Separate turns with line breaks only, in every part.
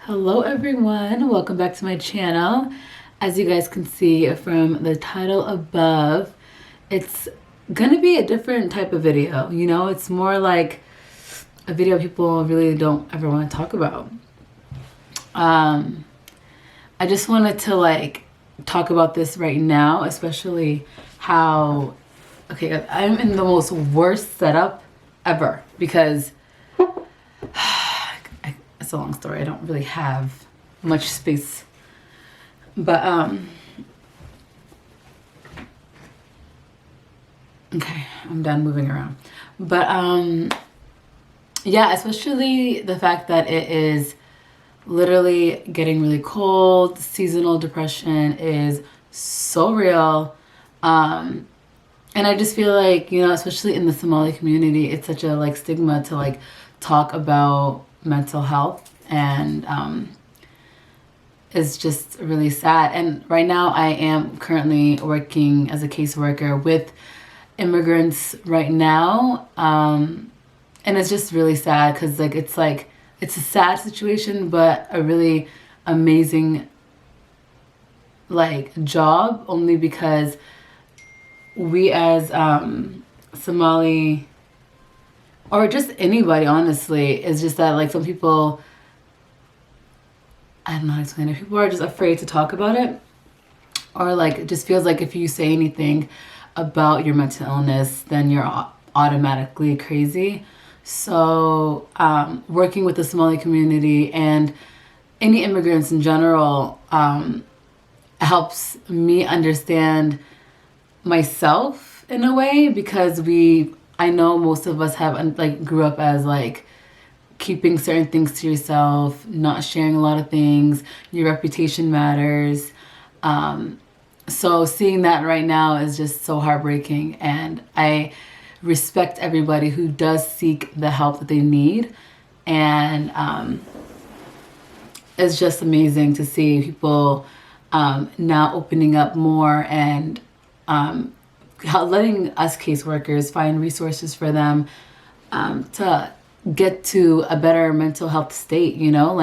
Hello everyone, welcome back to my channel. As you guys can see from the title above, it's gonna be a different type of video. You know, it's more like a video people really don't ever want to talk about. I just wanted to talk about this right now, especially how, okay, I'm in the most worst setup ever because it's a long story. I don't really have much space, but okay, I'm done moving around. But yeah, especially the fact that it is literally getting really cold. Seasonal depression is so real. And I just feel like, you know, especially in the Somali community, it's such a stigma to talk about mental health, and it's just really sad. And right now I am currently working as a caseworker with immigrants right now, and it's just really sad because it's a sad situation but a really amazing job, only because we as Somali, or just anybody honestly, is just that some people, I don't know how to explain it, people are just afraid to talk about it, or it just feels like if you say anything about your mental illness then you're automatically crazy. So working with the Somali community and any immigrants in general helps me understand myself in a way, because I know most of us have grew up as keeping certain things to yourself, not sharing a lot of things. Your reputation matters. So seeing that right now is just so heartbreaking, and I respect everybody who does seek the help that they need. And it's just amazing to see people now opening up more, and letting us caseworkers find resources for them to get to a better mental health state. You know,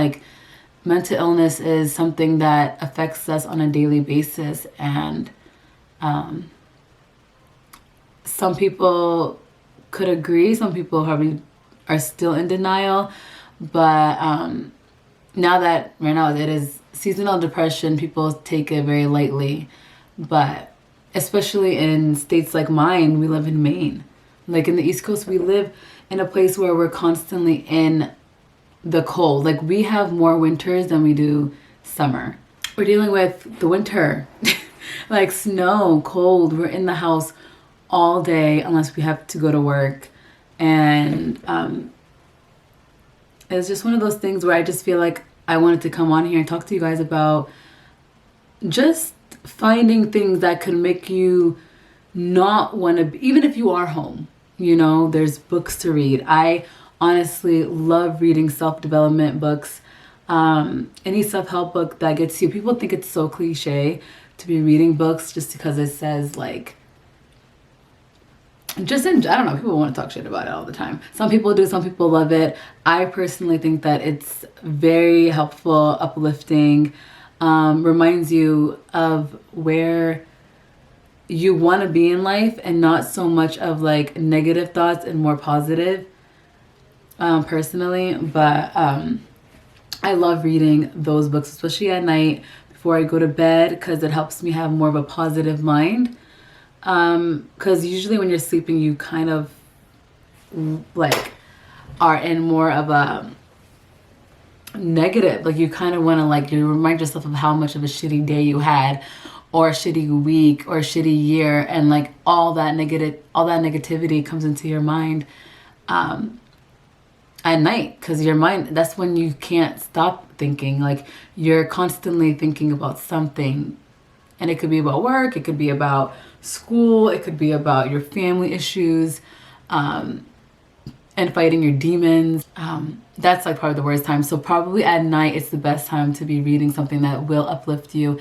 mental illness is something that affects us on a daily basis, and some people could agree, some people probably are still in denial, but right now it is seasonal depression, people take it very lightly. But especially in states like mine, we live in Maine. In the East Coast, we live in a place where we're constantly in the cold. We have more winters than we do summer. We're dealing with the winter, snow, cold. We're in the house all day unless we have to go to work. And it's just one of those things where I just feel like I wanted to come on here and talk to you guys about just finding things that could make you not want to be, even if you are home. You know, there's books to read. I honestly love reading self-development books. Any self-help book that gets you. People think it's so cliche to be reading books just because it says I don't know, people want to talk shit about it all the time. Some people do, some people love it. I personally think that it's very helpful, uplifting, reminds you of where you want to be in life, and not so much of negative thoughts and more positive, personally. But I love reading those books, especially at night before I go to bed, because it helps me have more of a positive mind. Because usually when you're sleeping, you kind of are in more of a negative, you kind of want to you remind yourself of how much of a shitty day you had, or a shitty week, or a shitty year, and all that negativity comes into your mind at night, because your mind, that's when you can't stop thinking. You're constantly thinking about something, and it could be about work, it could be about school, it could be about your family issues, and fighting your demons. That's probably the worst time. So probably at night it's the best time to be reading something that will uplift you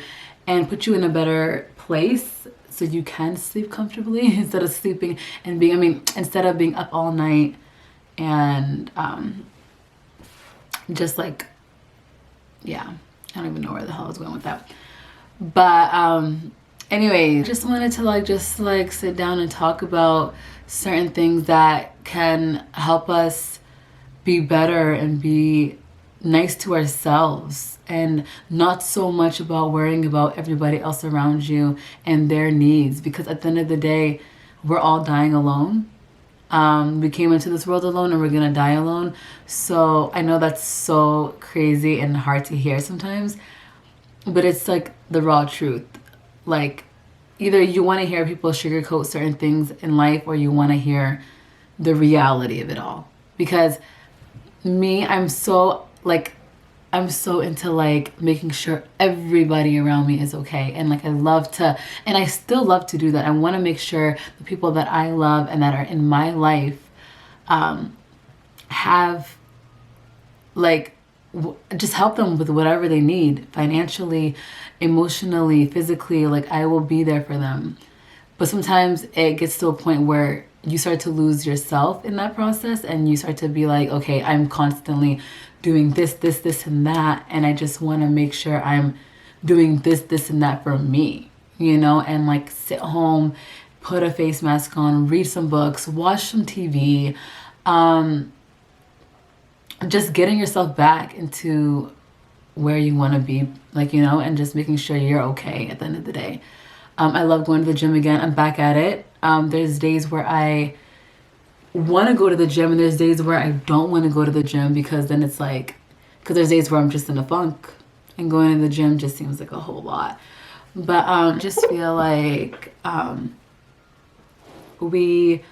and put you in a better place, so you can sleep comfortably instead of sleeping and instead of being up all night and just yeah, I don't even know where the hell I was going with that. But anyway, just wanted to just sit down and talk about certain things that can help us be better and be nice to ourselves, and not so much about worrying about everybody else around you and their needs, because at the end of the day, we're all dying alone. We came into this world alone and we're gonna die alone. So I know that's so crazy and hard to hear sometimes, but it's like the raw truth. Like, either you want to hear people sugarcoat certain things in life, or you want to hear the reality of it all. Because me, I'm so into making sure everybody around me is okay. And I love to, and I still love to do that. I want to make sure the people that I love and that are in my life have just help them with whatever they need, financially, emotionally, physically. I will be there for them. But sometimes it gets to a point where you start to lose yourself in that process, and you start to be like, okay, I'm constantly doing this, and that, and I just want to make sure I'm doing this, and that for me, and sit home, put a face mask on, read some books, watch some TV, just getting yourself back into where you want to be, and just making sure you're okay at the end of the day. I love going to the gym again. I'm back at it. There's days where I want to go to the gym, and there's days where I don't want to go to the gym, because then it's because there's days where I'm just in a funk, and going to the gym just seems like a whole lot. But just feel like we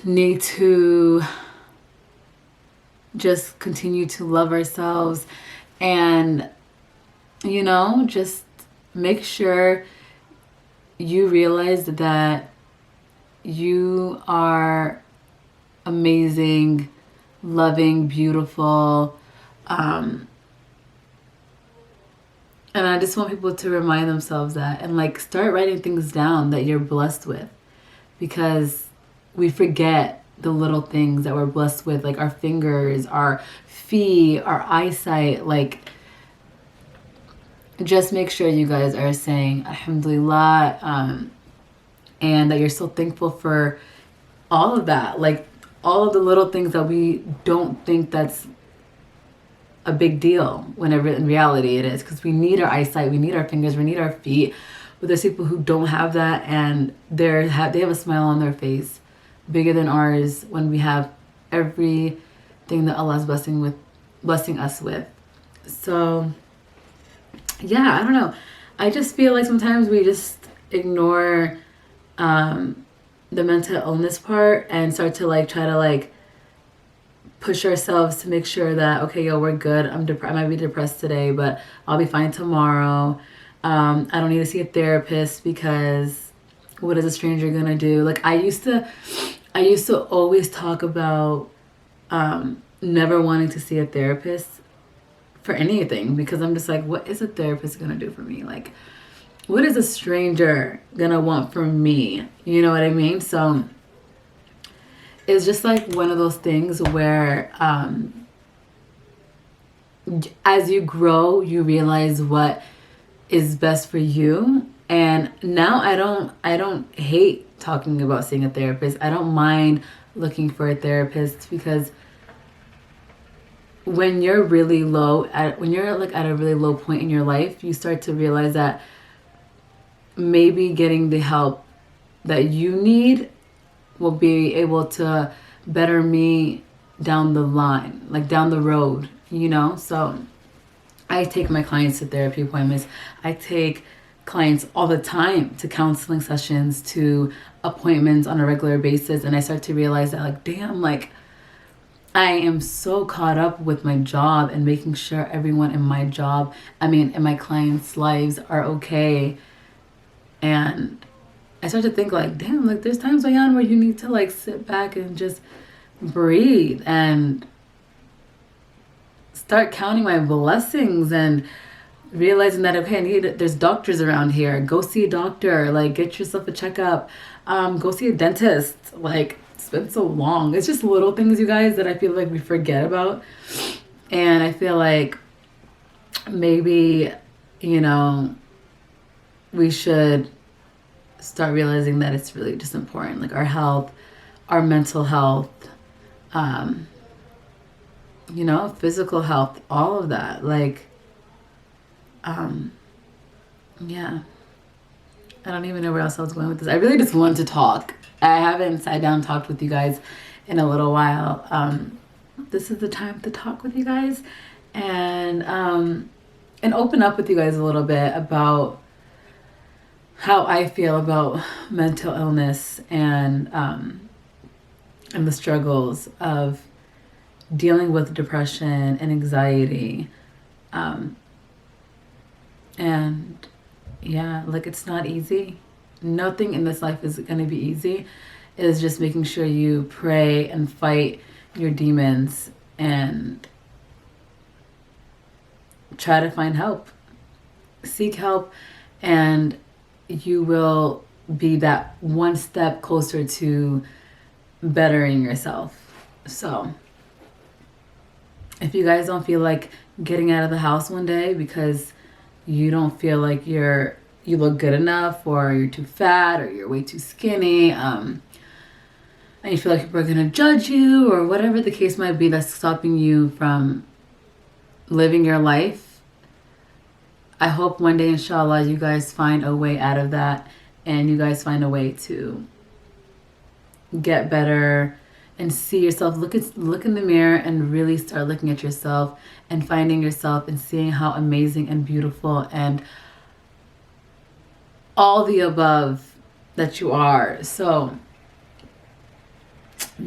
need to just continue to love ourselves, and just make sure you realize that you are amazing, loving, beautiful, and I just want people to remind themselves that, and start writing things down that you're blessed with, because we forget the little things that we're blessed with, our fingers, our feet, our eyesight. Just make sure you guys are saying alhamdulillah, and that you're so thankful for all of that, all of the little things that we don't think that's a big deal, whenever in reality it is, because we need our eyesight, we need our fingers, we need our feet. But there's people who don't have that, and they have a smile on their face bigger than ours, when we have everything that Allah is blessing us with. So yeah, I don't know. I just feel like sometimes we just ignore the mental illness part, and start to try to push ourselves to make sure that, okay, yo, we're good. I might be depressed today, but I'll be fine tomorrow. I don't need to see a therapist, because what is a stranger gonna do? I used to always talk about never wanting to see a therapist for anything, because I'm just what is a therapist gonna do for me? What is a stranger gonna want from me? You know what I mean? So it's just one of those things where as you grow, you realize what is best for you. And now I don't hate talking about seeing a therapist. I don't mind looking for a therapist, because when you're really low, when you're at a really low point in your life, you start to realize that maybe getting the help that you need will be able to better me down the line, down the road, So I take my clients to therapy appointments. I take clients all the time to counseling sessions, to appointments on a regular basis. And I start to realize that damn, I am so caught up with my job and making sure everyone in my job, in my clients' lives are okay. And I start to think damn, there's times, Ayan, where you need to sit back and just breathe and start counting my blessings, and realizing that, okay, there's doctors around here. Go see a doctor, get yourself a checkup, go see a dentist. It's been so long. It's just little things, you guys, that I feel we forget about. And I feel maybe, you know, we should start realizing that it's really just important, like our health, our mental health, you know, physical health, all of that. Like, yeah. I don't even know where else I was going with this. I really just wanted to talk. I haven't sat down and talked with you guys in a little while. This is the time to talk with you guys and open up with you guys a little bit about how I feel about mental illness and the struggles of dealing with depression and anxiety. And yeah, like, it's not easy. Nothing in this life is going to be easy. It is just making sure you pray and fight your demons and try to find help. Seek help, and you will be that one step closer to bettering yourself. So if you guys don't feel like getting out of the house one day because you don't feel like you look good enough, or you're too fat, or you're way too skinny, and you feel like people are gonna judge you, or whatever the case might be that's stopping you from living your life, I hope one day, inshallah, you guys find a way out of that, and you guys find a way to get better and see yourself. Look in the mirror and really start looking at yourself and finding yourself and seeing how amazing and beautiful and all the above that you are. So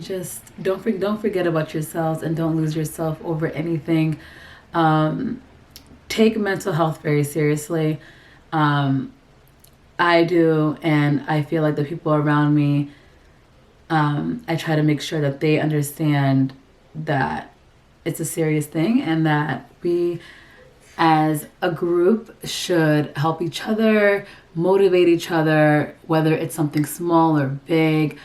just don't forget about yourselves, and don't lose yourself over anything. Take mental health very seriously. I do, and I feel like the people around me, I try to make sure that they understand that it's a serious thing, and that we as a group should help each other, motivate each other, whether it's something small or big.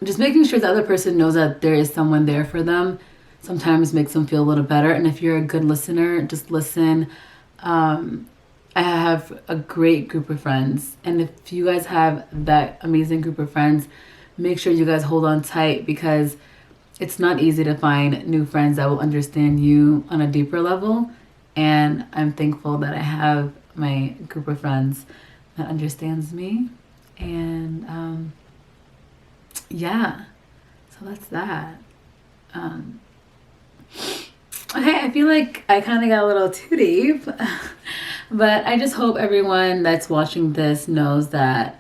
Just making sure the other person knows that there is someone there for them sometimes makes them feel a little better. And if you're a good listener, just listen. I have a great group of friends, and if you guys have that amazing group of friends, make sure you guys hold on tight, because it's not easy to find new friends that will understand you on a deeper level. And I'm thankful that I have my group of friends that understands me. And yeah, so that's that. Okay, I feel like I kind of got a little too deep. But I just hope everyone that's watching this knows that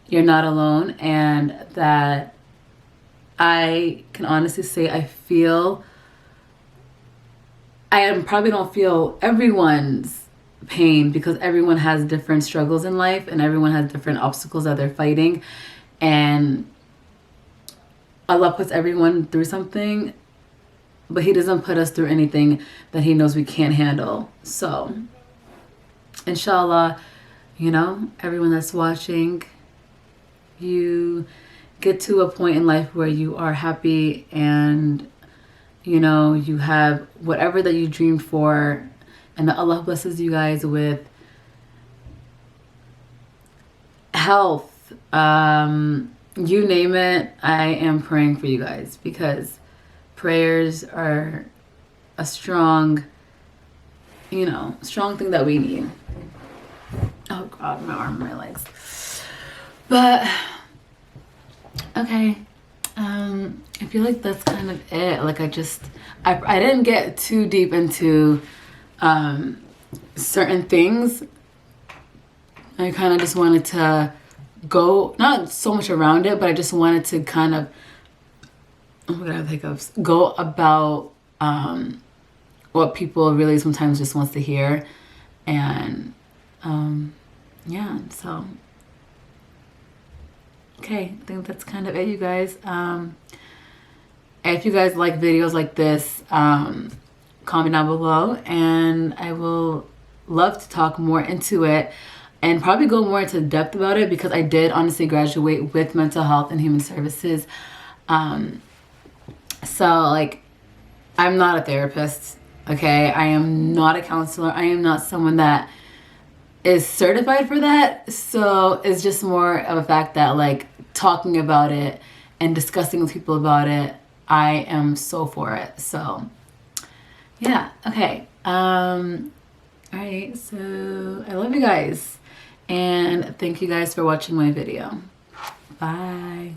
you're not alone, and that I can honestly say I probably don't feel everyone's pain, because everyone has different struggles in life, and everyone has different obstacles that they're fighting. And Allah puts everyone through something, but He doesn't put us through anything that He knows we can't handle. So inshallah, you know, everyone that's watching, you get to a point in life where you are happy, and you know, you have whatever that you dreamed for, and that Allah blesses you guys with health, you name it. I am praying for you guys, because prayers are a strong thing that we need. Oh God, my arm, my legs. But okay, I feel like that's kind of it. Like, I didn't get too deep into certain things. I kind of just wanted to go, not so much around it, but I just wanted to kind of, go about what people really sometimes just wants to hear. And yeah, so okay, I think that's kind of it, you guys. If you guys like videos like this, comment down below, and I will love to talk more into it and probably go more into depth about it, because I did honestly graduate with mental health and human services. So like, I'm not a therapist. Okay, I am not a counselor. I am not someone that is certified for that. So it's just more of a fact that like talking about it and discussing with people about it, I am so for it. So yeah, okay. All right, so I love you guys and thank you guys for watching my video. Bye.